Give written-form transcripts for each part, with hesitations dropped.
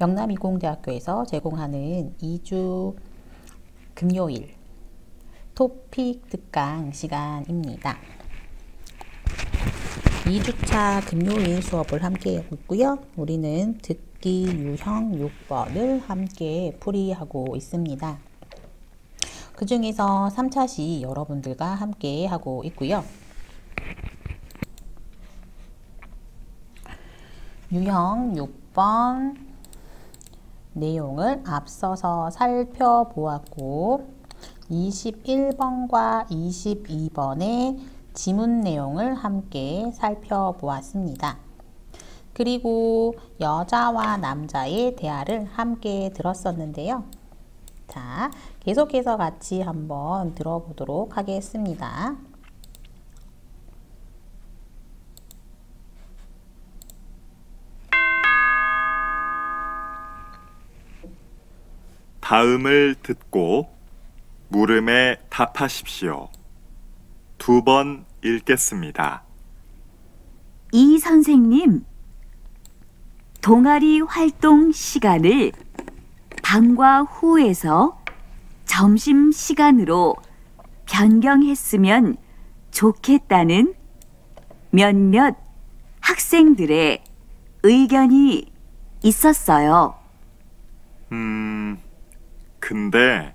영남이공대학교에서 제공하는 2주 금요일 토픽 특강 시간입니다. 2주차 금요일 수업을 함께 하고 있고요. 우리는 듣기 유형 6번을 함께 풀이하고 있습니다. 그 중에서 3차시 여러분들과 함께 하고 있고요. 유형 6번 내용을 앞서서 살펴보았고 21번과 22번의 지문 내용을 함께 살펴보았습니다. 그리고 여자와 남자의 대화를 함께 들었었는데요. 자, 계속해서 같이 한번 들어보도록 하겠습니다. 다음을 듣고 물음에 답하십시오. 2번 읽겠습니다. 이 선생님, 동아리 활동 시간을 방과 후에서 점심시간으로 변경했으면 좋겠다는 몇몇 학생들의 의견이 있었어요. 근데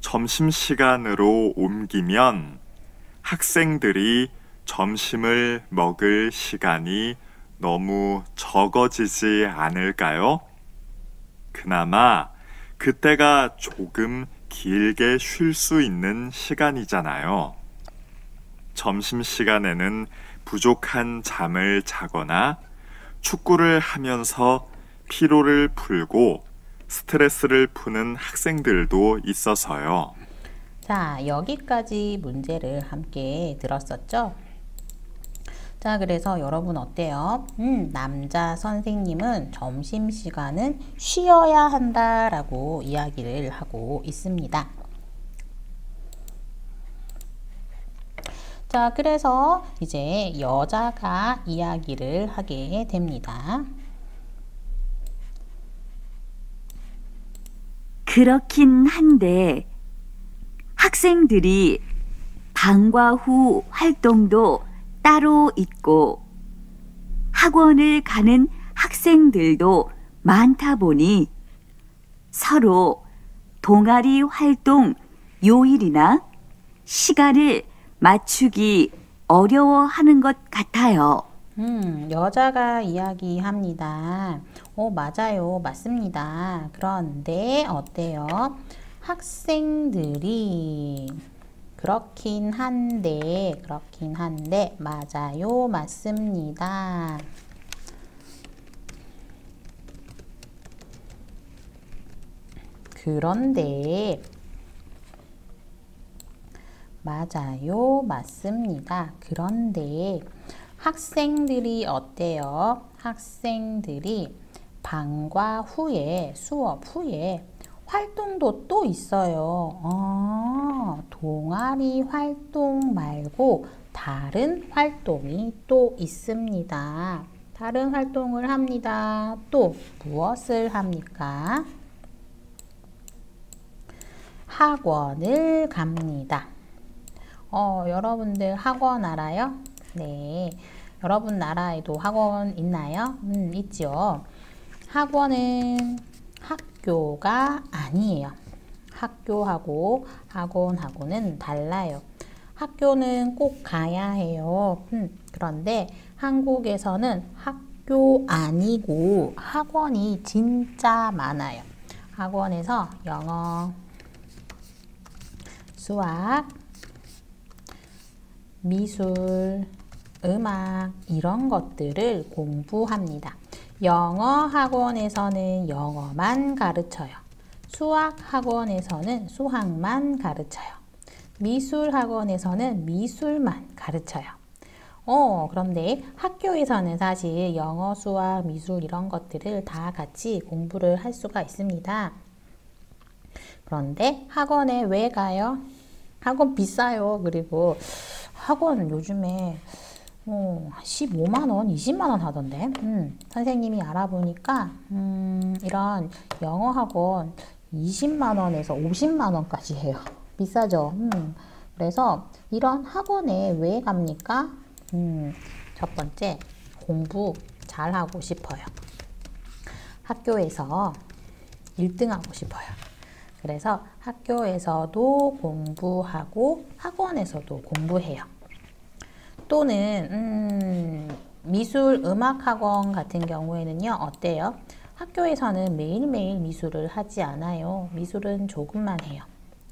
점심시간으로 옮기면 학생들이 점심을 먹을 시간이 너무 적어지지 않을까요? 그나마 그때가 조금 길게 쉴 수 있는 시간이잖아요. 점심시간에는 부족한 잠을 자거나 축구를 하면서 피로를 풀고 스트레스를 푸는 학생들도 있어서요. 자, 여기까지 문제를 함께 들었었죠? 자, 그래서 여러분 어때요? 남자 선생님은 점심시간은 쉬어야 한다라고 이야기를 하고 있습니다. 자, 그래서 이제 여자가 이야기를 하게 됩니다. 그렇긴 한데 학생들이 방과 후 활동도 따로 있고 학원을 가는 학생들도 많다 보니 서로 동아리 활동 요일이나 시간을 맞추기 어려워하는 것 같아요. 여자가 이야기합니다. 맞아요. 맞습니다. 그런데 어때요? 학생들이 그렇긴 한데 맞아요. 맞습니다. 그런데 맞아요. 맞습니다. 그런데 학생들이 어때요? 학생들이 방과 후에 수업 후에 활동도 또 있어요. 동아리 활동 말고 다른 활동이 또 있습니다. 다른 활동을 합니다. 또 무엇을 합니까? 학원을 갑니다. 여러분들 학원 알아요? 네. 여러분 나라에도 학원 있나요? 있죠. 학원은 학교가 아니에요. 학교하고 학원하고는 달라요. 학교는 꼭 가야 해요. 그런데 한국에서는 학교 아니고 학원이 진짜 많아요. 학원에서 영어, 수학, 미술, 음악 이런 것들을 공부합니다. 영어 학원에서는 영어만 가르쳐요. 수학 학원에서는 수학만 가르쳐요. 미술 학원에서는 미술만 가르쳐요. 그런데 학교에서는 사실 영어, 수학, 미술 이런 것들을 다 같이 공부를 할 수가 있습니다. 그런데 학원에 왜 가요? 학원 비싸요. 그리고 학원 요즘에 15만 원, 20만 원 하던데. 선생님이 알아보니까 이런 영어 학원 20만 원에서 50만 원까지 해요. 비싸죠. 그래서 이런 학원에 왜 갑니까? 첫 번째, 공부 잘하고 싶어요. 학교에서 1등 하고 싶어요. 그래서 학교에서도 공부하고 학원에서도 공부해요. 또는 미술 음악학원 같은 경우에는요. 어때요? 학교에서는 매일매일 미술을 하지 않아요. 미술은 조금만 해요.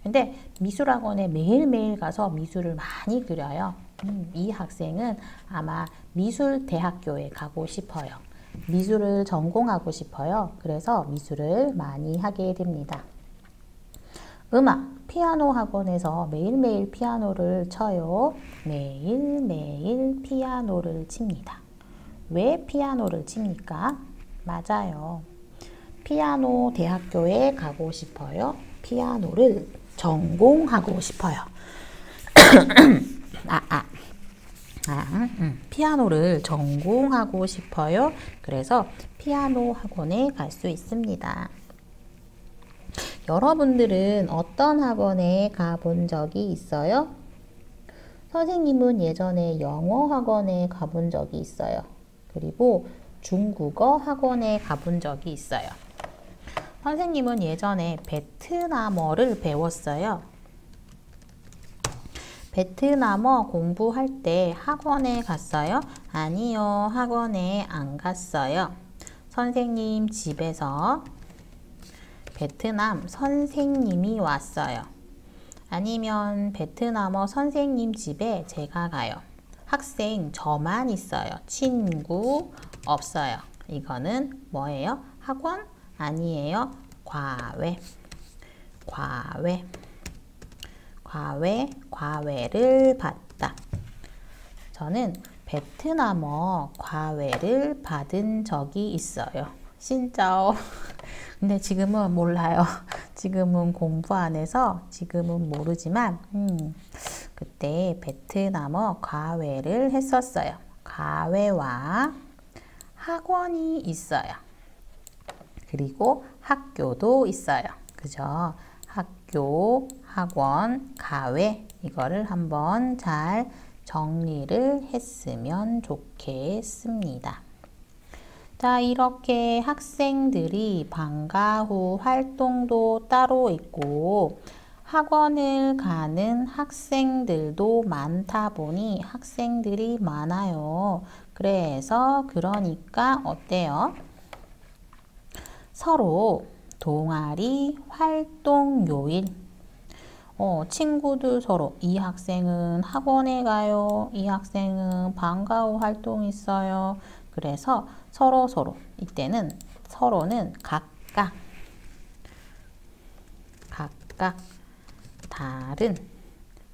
근데 미술학원에 매일매일 가서 미술을 많이 그려요. 이 학생은 아마 미술대학교에 가고 싶어요. 미술을 전공하고 싶어요. 그래서 미술을 많이 하게 됩니다. 음악, 피아노 학원에서 매일매일 피아노를 쳐요. 매일매일 피아노를 칩니다. 왜 피아노를 칩니까? 맞아요. 피아노 대학교에 가고 싶어요. 피아노를 전공하고 싶어요. 피아노를 전공하고 싶어요. 그래서 피아노 학원에 갈 수 있습니다. 여러분들은 어떤 학원에 가본 적이 있어요? 선생님은 예전에 영어 학원에 가본 적이 있어요. 그리고 중국어 학원에 가본 적이 있어요. 선생님은 예전에 베트남어를 배웠어요. 베트남어 공부할 때 학원에 갔어요? 아니요, 학원에 안 갔어요. 선생님 집에서 베트남 선생님이 왔어요. 아니면 베트남어 선생님 집에 제가 가요. 학생 저만 있어요. 친구 없어요. 이거는 뭐예요? 학원? 아니에요. 과외. 과외를 받다. 저는 베트남어 과외를 받은 적이 있어요. 진짜요? 근데 지금은 몰라요. 지금은 공부 안 해서 지금은 모르지만 그때 베트남어 과외를 했었어요. 과외와 학원이 있어요. 그리고 학교도 있어요. 그죠? 학교, 학원, 과외 이거를 한번 잘 정리를 했으면 좋겠습니다. 자, 이렇게 학생들이 방과 후 활동도 따로 있고 학원을 가는 학생들도 많다 보니 학생들이 많아요. 그러니까 어때요? 서로 동아리 활동 요일. 친구들 서로 이 학생은 학원에 가요. 이 학생은 방과 후 활동 있어요. 그래서 서로 이때는 서로는 각각 다른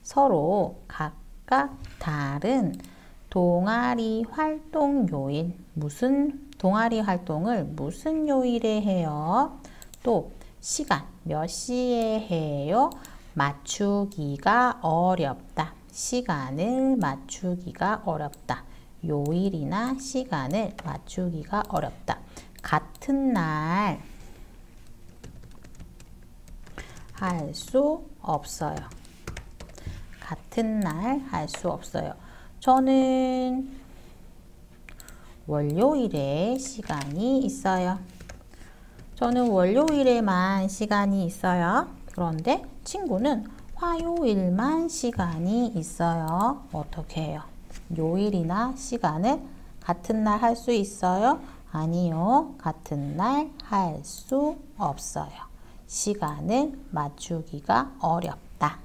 서로 각각 다른 동아리 활동 요일 무슨 동아리 활동을 무슨 요일에 해요? 또 시간 몇 시에 해요? 맞추기가 어렵다. 시간을 맞추기가 어렵다. 요일이나 시간을 맞추기가 어렵다. 같은 날 할 수 없어요. 같은 날 할 수 없어요. 저는 월요일에 시간이 있어요. 저는 월요일에만 시간이 있어요. 그런데 친구는 화요일만 시간이 있어요. 어떻게 해요? 요일이나 시간을 같은 날 할 수 있어요? 아니요. 같은 날 할 수 없어요. 시간을 맞추기가 어렵다.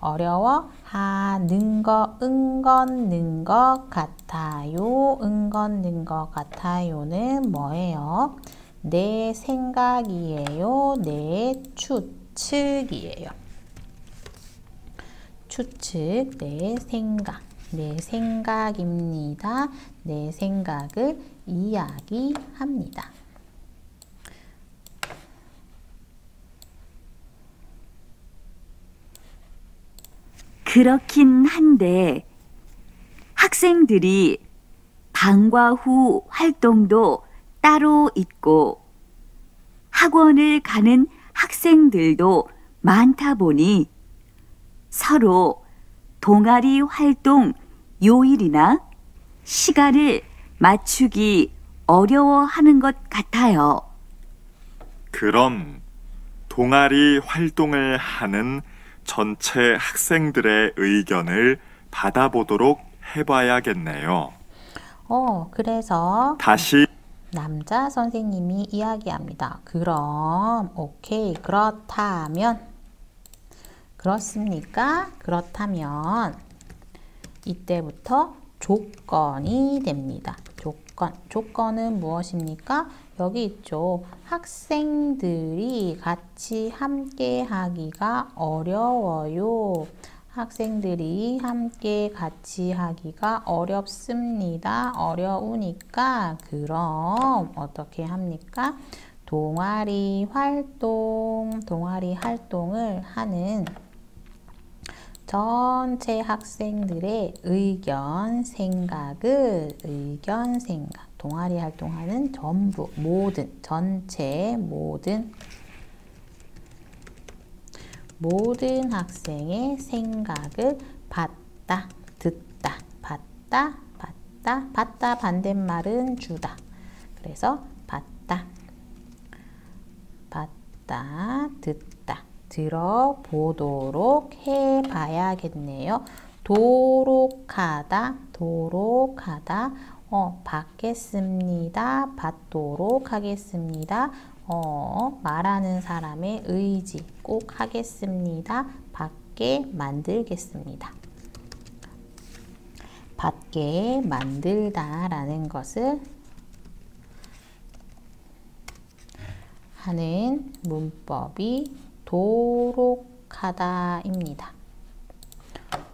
어려워 하는 거, 는 것 같아요. 는 것 같아요는 뭐예요? 내 생각이에요. 내 추측이에요. 추측, 내 생각. 내 생각입니다. 내 생각을 이야기합니다. 그렇긴 한데 학생들이 방과 후 활동도 따로 있고 학원을 가는 학생들도 많다 보니 서로 동아리 활동 요일이나 시간을 맞추기 어려워하는 것 같아요. 그럼 동아리 활동을 하는 전체 학생들의 의견을 받아보도록 해봐야겠네요. 그래서 다시 남자 선생님이 이야기합니다. 그럼, 오케이. 그렇다면, 그렇습니까? 그렇다면, 이때부터 조건이 됩니다. 조건은 무엇입니까? 여기 있죠. 학생들이 같이 함께 하기가 어려워요. 학생들이 함께 같이 하기가 어렵습니다. 어려우니까 그럼 어떻게 합니까? 동아리 활동을 하는 전체 학생들의 의견, 생각, 동아리 활동하는 전부, 전체, 모든 학생의 생각을 받다, 듣다, 받다 반대말은 주다. 그래서 받다, 듣다, 들어보도록 해봐야겠네요. 도록하다, 받겠습니다, 받도록 하겠습니다. 말하는 사람의 의지 꼭 하겠습니다. 받게 만들겠습니다. 받게 만들다라는 것을 하는 문법이 도록하다입니다.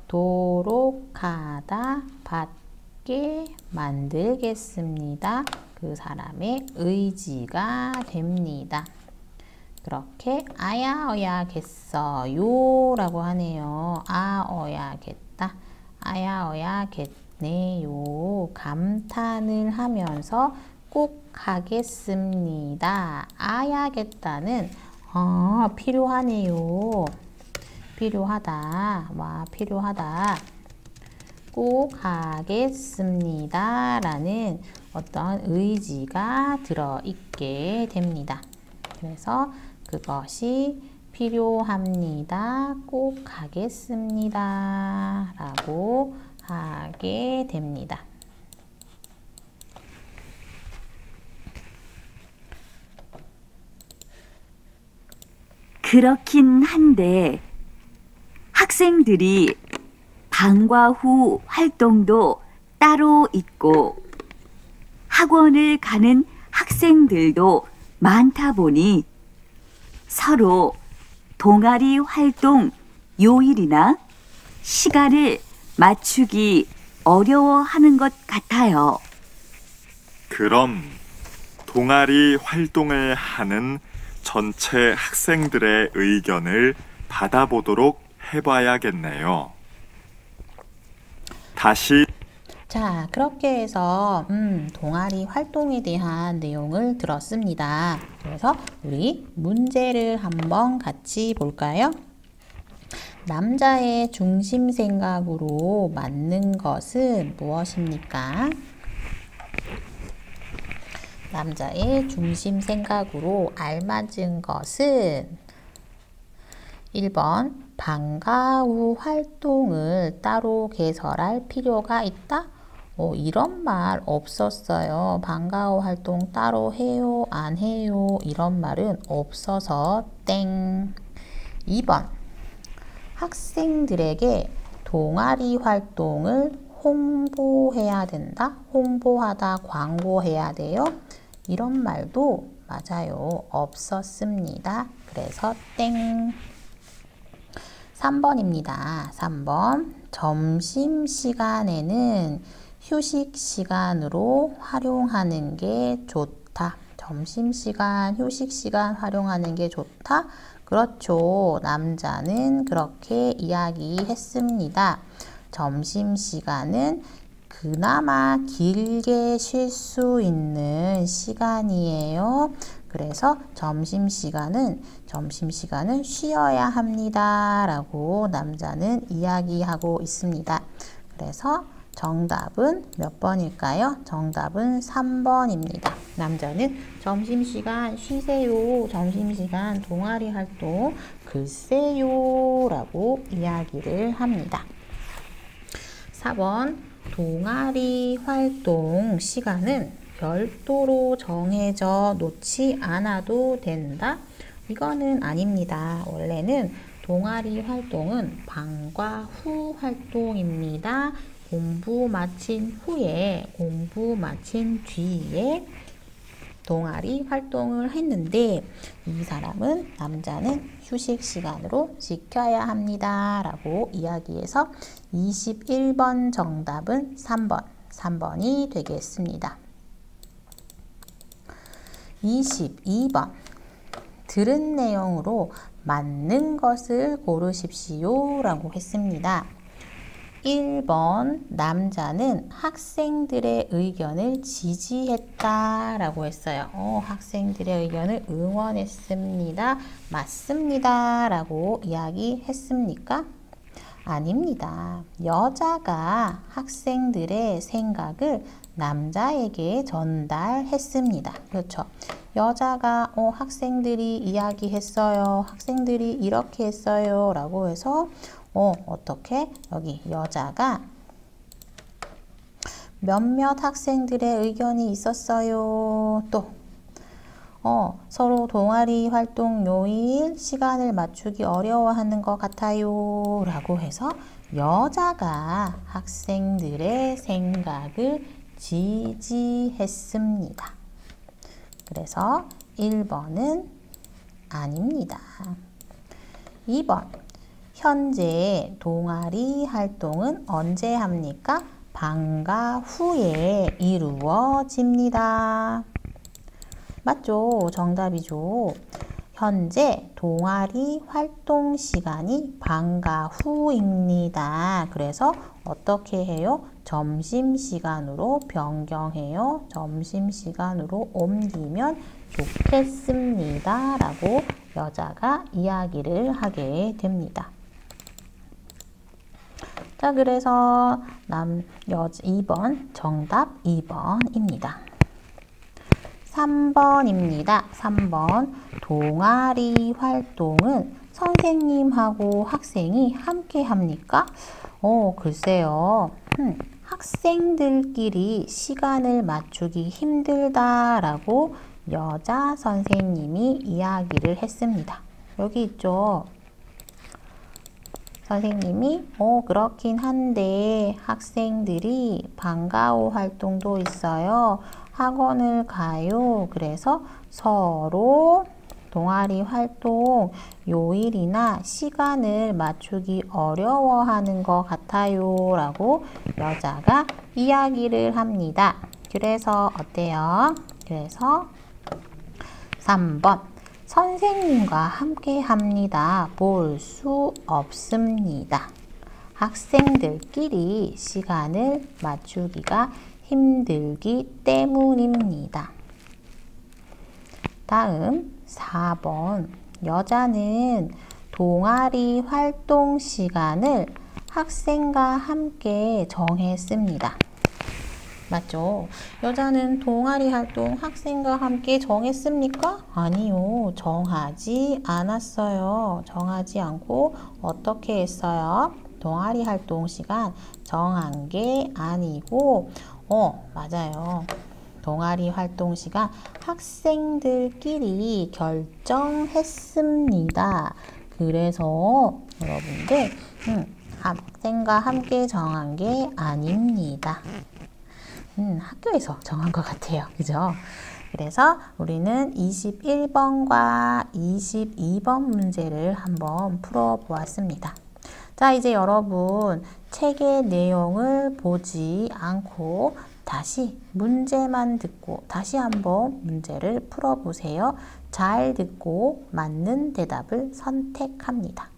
도록하다, 받게 만들겠습니다. 그 사람의 의지가 됩니다. 그렇게 아야어야겠어요 라고 하네요. 아어야겠다, 아야어야겠네요. 감탄을 하면서 꼭 하겠습니다. 아야겠다는 필요하네요. 필요하다. 필요하다. 꼭 하겠습니다. 라는 어떤 의지가 들어있게 됩니다. 그래서 그것이 필요합니다. 꼭 하겠습니다. 라고 하게 됩니다. 그렇긴 한데 학생들이 방과 후 활동도 따로 있고 학원을 가는 학생들도 많다 보니 서로 동아리 활동 요일이나 시간을 맞추기 어려워하는 것 같아요. 그럼 동아리 활동을 하는 전체 학생들의 의견을 받아보도록 해봐야겠네요. 다시 자, 그렇게 해서 동아리 활동에 대한 내용을 들었습니다. 그래서 우리 문제를 한번 같이 볼까요? 남자의 중심 생각으로 맞는 것은 무엇입니까? 남자의 중심 생각으로 알맞은 것은 1번 방과 후 활동을 따로 개설할 필요가 있다? 이런 말 없었어요. 방과 후 활동 따로 해요? 안 해요? 이런 말은 없어서 땡. 2번 학생들에게 동아리 활동을 홍보해야 된다? 홍보하다, 광고해야 돼요? 이런 말도 맞아요. 없었습니다. 그래서 땡. 3번입니다. 3번 점심시간에는 휴식시간으로 활용하는 게 좋다. 점심시간, 휴식시간 활용하는 게 좋다? 그렇죠. 남자는 그렇게 이야기했습니다. 점심시간은 그나마 길게 쉴 수 있는 시간이에요. 그래서 점심시간은 쉬어야 합니다. 라고 남자는 이야기하고 있습니다. 그래서 정답은 몇 번일까요? 정답은 3번입니다. 남자는 점심시간 쉬세요. 점심시간 동아리 활동 글쎄요. 라고 이야기를 합니다. 4번 동아리 활동 시간은 별도로 정해져 놓지 않아도 된다? 이거는 아닙니다. 원래는 동아리 활동은 방과 후 활동입니다. 공부 마친 후에, 공부 마친 뒤에 동아리 활동을 했는데 이 사람은 남자는 휴식 시간으로 지켜야 합니다. 라고 이야기해서 21번 정답은 3번이 되겠습니다. 22번 들은 내용으로 맞는 것을 고르십시오. 라고 했습니다. 1번 남자는 학생들의 의견을 지지했다 라고 했어요. 학생들의 의견을 응원했습니다. 맞습니다 라고 이야기했습니까? 아닙니다. 여자가 학생들의 생각을 남자에게 전달했습니다. 그렇죠. 여자가 학생들이 이야기했어요. 학생들이 이렇게 했어요. 라고 해서 어떻게? 여기 여자가 몇몇 학생들의 의견이 있었어요. 또 서로 동아리 활동 요일 시간을 맞추기 어려워하는 것 같아요. 라고 해서 여자가 학생들의 생각을 지지했습니다. 그래서 1번은 아닙니다. 2번 현재 동아리 활동은 언제 합니까? 방과 후에 이루어집니다. 맞죠? 정답이죠. 현재 동아리 활동 시간이 방과 후입니다. 그래서 어떻게 해요? 점심시간으로 변경해요. 점심시간으로 옮기면 좋겠습니다. 라고 여자가 이야기를 하게 됩니다. 자, 그래서 2번, 정답 2번입니다. 3번입니다. 3번 동아리 활동은 선생님하고 학생이 함께 합니까? 글쎄요. 학생들끼리 시간을 맞추기 힘들다라고 여자 선생님이 이야기를 했습니다. 여기 있죠. 선생님이 그렇긴 한데 학생들이 방과 후 활동도 있어요. 학원을 가요. 그래서 서로 동아리 활동 요일이나 시간을 맞추기 어려워하는 것 같아요. 라고 여자가 이야기를 합니다. 그래서 어때요? 그래서 3번 선생님과 함께 합니다. 볼 수 없습니다. 학생들끼리 시간을 맞추기가 힘들기 때문입니다. 다음 4번 여자는 동아리 활동 시간을 학생과 함께 정했습니다. 맞죠? 여자는 동아리 활동 학생과 함께 정했습니까? 아니요. 정하지 않았어요. 정하지 않고 어떻게 했어요? 동아리 활동 시간 정한 게 아니고 맞아요. 동아리 활동 시간 학생들끼리 결정했습니다. 그래서 여러분들 학생과 함께 정한 게 아닙니다. 학교에서 정한 것 같아요. 그죠? 그래서 우리는 21번과 22번 문제를 한번 풀어보았습니다. 자, 이제 여러분 책의 내용을 보지 않고 다시 문제만 듣고 다시 한번 문제를 풀어보세요. 잘 듣고 맞는 대답을 선택합니다.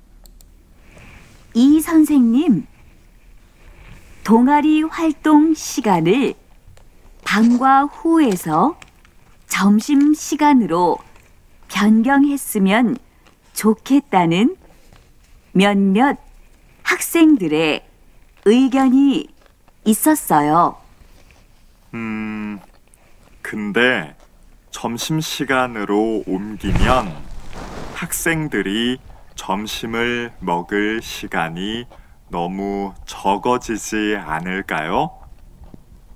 이 선생님, 동아리 활동 시간을 방과 후에서 점심 시간으로 변경했으면 좋겠다는 몇몇 학생들의 의견이 있었어요. 근데 점심시간으로 옮기면 학생들이 점심을 먹을 시간이 너무 적어지지 않을까요?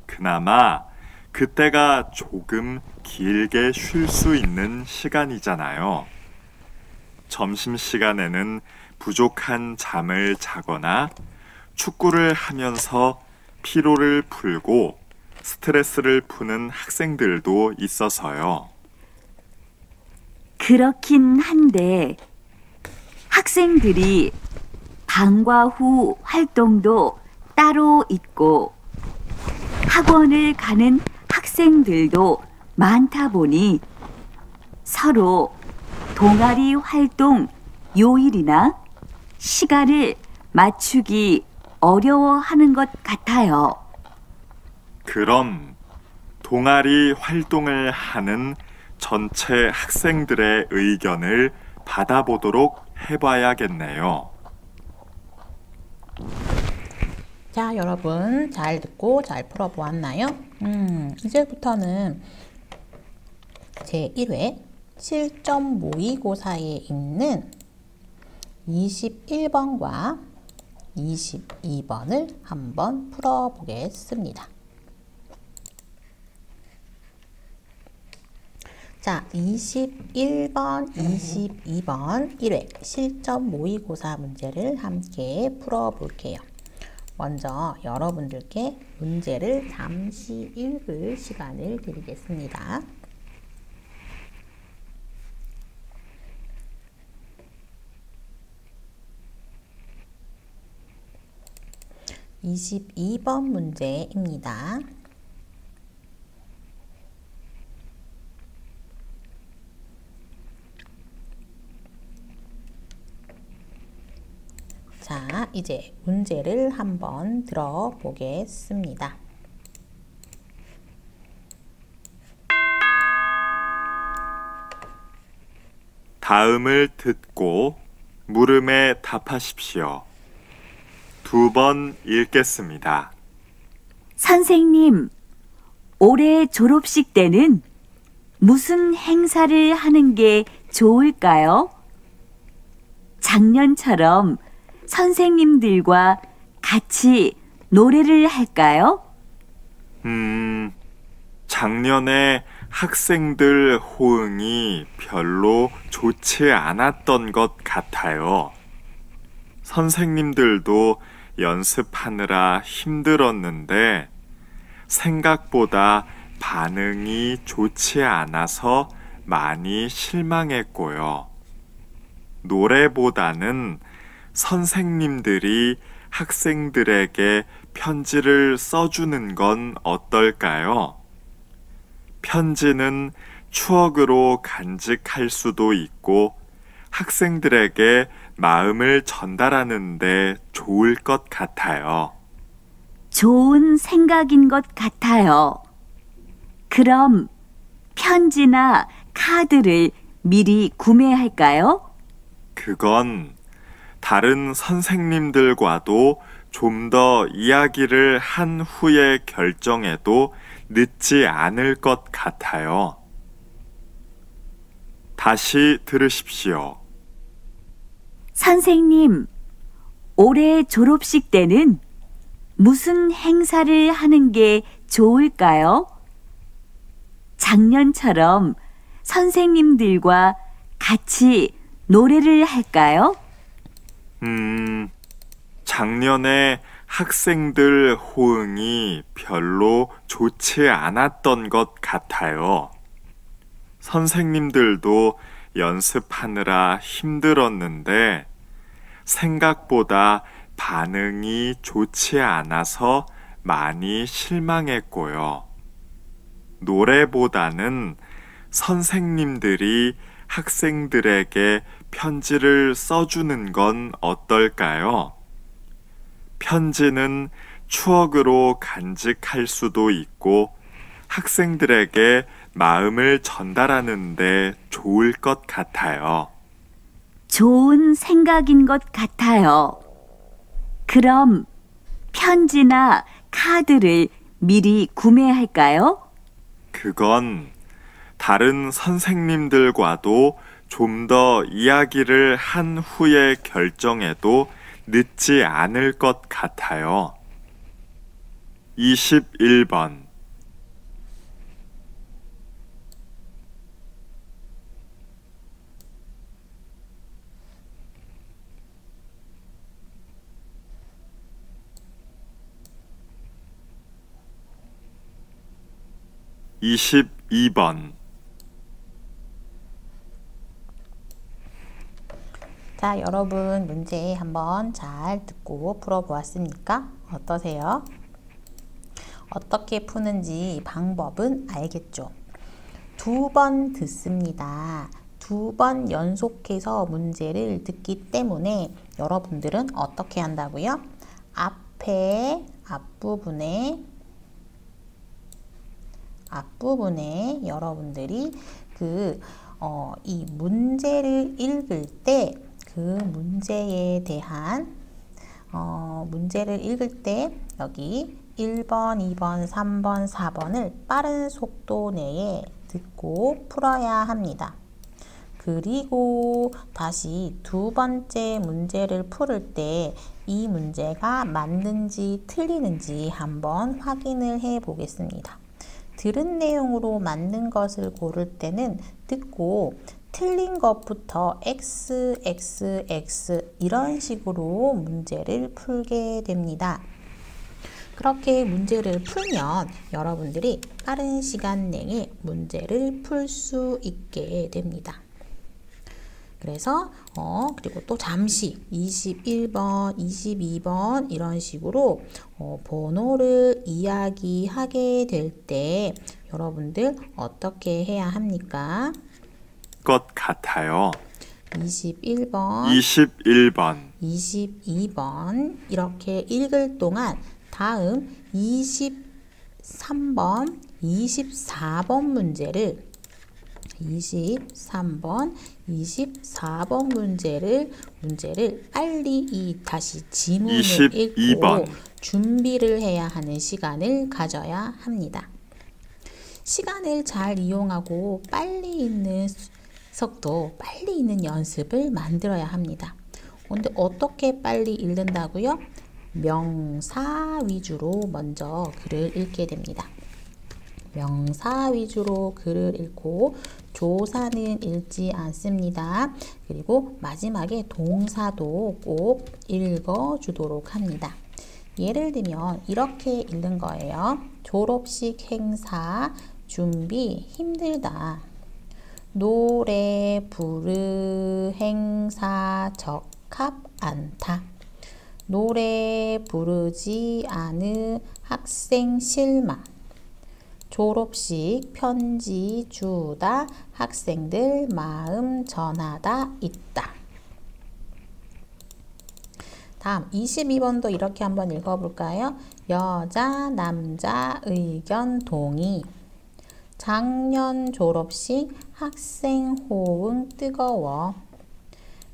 그나마 그때가 조금 길게 쉴 수 있는 시간이잖아요. 점심시간에는 부족한 잠을 자거나 축구를 하면서 피로를 풀고 스트레스를 푸는 학생들도 있어서요. 그렇긴 한데 학생들이 방과 후 활동도 따로 있고 학원을 가는 학생들도 많다 보니 서로 동아리 활동 요일이나 시간을 맞추기 어려워하는 것 같아요. 그럼 동아리 활동을 하는 전체 학생들의 의견을 받아보도록 해봐야겠네요. 자, 여러분 잘 듣고 잘 풀어보았나요? 이제부터는 제1회 실전 모의고사에 있는 21번과 22번을 한번 풀어보겠습니다. 자, 21번, 22번 1회 실전 모의고사 문제를 함께 풀어볼게요. 먼저 여러분들께 문제를 잠시 읽을 시간을 드리겠습니다. (22번) 문제입니다. 자, 이제 문제를 한번 들어보겠습니다. 다음을 듣고 물음에 답하십시오. 2번 읽겠습니다. 선생님, 올해 졸업식 때는 무슨 행사를 하는 게 좋을까요? 작년처럼 선생님들과 같이 노래를 할까요? 작년에 학생들 호응이 별로 좋지 않았던 것 같아요. 선생님들도 연습하느라 힘들었는데 생각보다 반응이 좋지 않아서 많이 실망했고요. 노래보다는 선생님들이 학생들에게 편지를 써주는 건 어떨까요? 편지는 추억으로 간직할 수도 있고 학생들에게 마음을 전달하는 데 좋을 것 같아요. 좋은 생각인 것 같아요. 그럼 편지나 카드를 미리 구매할까요? 그건 다른 선생님들과도 좀 더 이야기를 한 후에 결정해도 늦지 않을 것 같아요. 다시 들으십시오. 선생님, 올해 졸업식 때는 무슨 행사를 하는 게 좋을까요? 작년처럼 선생님들과 같이 노래를 할까요? 작년에 학생들 호응이 별로 좋지 않았던 것 같아요. 선생님들도 연습하느라 힘들었는데 생각보다 반응이 좋지 않아서 많이 실망했고요. 노래보다는 선생님들이 학생들에게 편지를 써주는 건 어떨까요? 편지는 추억으로 간직할 수도 있고 학생들에게 마음을 전달하는 데 좋을 것 같아요. 좋은 생각인 것 같아요. 그럼 편지나 카드를 미리 구매할까요? 그건 다른 선생님들과도 좀 더 이야기를 한 후에 결정해도 늦지 않을 것 같아요. 21번 22번 자, 여러분 문제 한번 잘 듣고 풀어보았습니까? 어떠세요? 어떻게 푸는지 방법은 알겠죠? 2번 듣습니다. 2번 연속해서 문제를 듣기 때문에 여러분들은 어떻게 한다고요? 앞부분에 여러분들이 이 문제를 읽을 때 그 문제에 대한 문제를 읽을 때 여기 1번, 2번, 3번, 4번을 빠른 속도 내에 듣고 풀어야 합니다. 그리고 다시 2번째 문제를 풀을 때 이 문제가 맞는지 틀리는지 한번 확인을 해 보겠습니다. 들은 내용으로 맞는 것을 고를 때는 듣고 틀린 것부터 X, X, X 이런 식으로 문제를 풀게 됩니다. 그렇게 문제를 풀면 여러분들이 빠른 시간 내에 문제를 풀 수 있게 됩니다. 그래서 그리고 또 잠시 21번, 22번 이런 식으로 번호를 이야기하게 될 때 여러분들 어떻게 해야 합니까? 것 같아요. 21번, 22번 이렇게 읽을 동안 다음 23번, 24번 문제를 23번, 24번 문제를 빨리 다시 지문을 22번. 읽고 준비를 해야 하는 시간을 가져야 합니다. 시간을 잘 이용하고 빨리 읽는 속도, 빨리 읽는 연습을 만들어야 합니다. 근데 어떻게 빨리 읽는다고요? 명사 위주로 먼저 글을 읽게 됩니다. 명사 위주로 글을 읽고 조사는 읽지 않습니다. 그리고 마지막에 동사도 꼭 읽어주도록 합니다. 예를 들면 이렇게 읽는 거예요. 졸업식 행사 준비 힘들다. 노래 부르 행사 적합 않다. 노래 부르지 않은 학생 실망. 졸업식 편지 주다 학생들 마음 전하다 있다. 다음 22번도 이렇게 한번 읽어볼까요? 여자 남자 의견 동의. 작년 졸업식 학생 호응 뜨거워.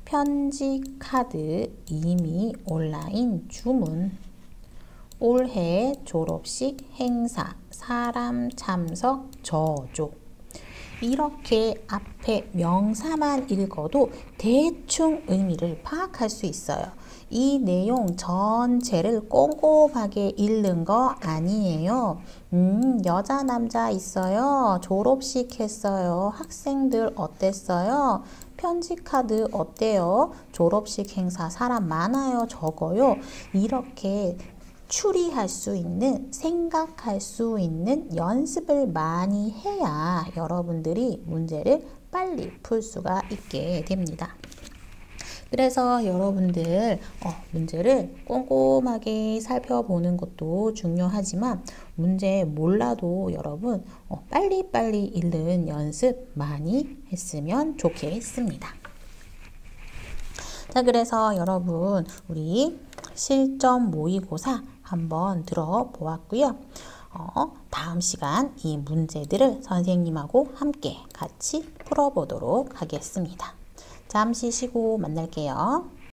편지 카드 이미 온라인 주문. 올해 졸업식 행사 사람 참석 저조. 이렇게 앞에 명사만 읽어도 대충 의미를 파악할 수 있어요. 이 내용 전체를 꼼꼼하게 읽는 거 아니에요. 여자 남자 있어요. 졸업식 했어요. 학생들 어땠어요? 편지 카드 어때요? 졸업식 행사 사람 많아요? 적어요? 이렇게 추리할 수 있는, 생각할 수 있는 연습을 많이 해야 여러분들이 문제를 빨리 풀 수가 있게 됩니다. 그래서 여러분들 문제를 꼼꼼하게 살펴보는 것도 중요하지만 문제 몰라도 여러분 빨리빨리 읽는 연습 많이 했으면 좋겠습니다. 자, 그래서 여러분 우리 실전 모의고사 한번 들어보았고요. 다음 시간 이 문제들을 선생님하고 함께 같이 풀어보도록 하겠습니다. 잠시 쉬고 만날게요.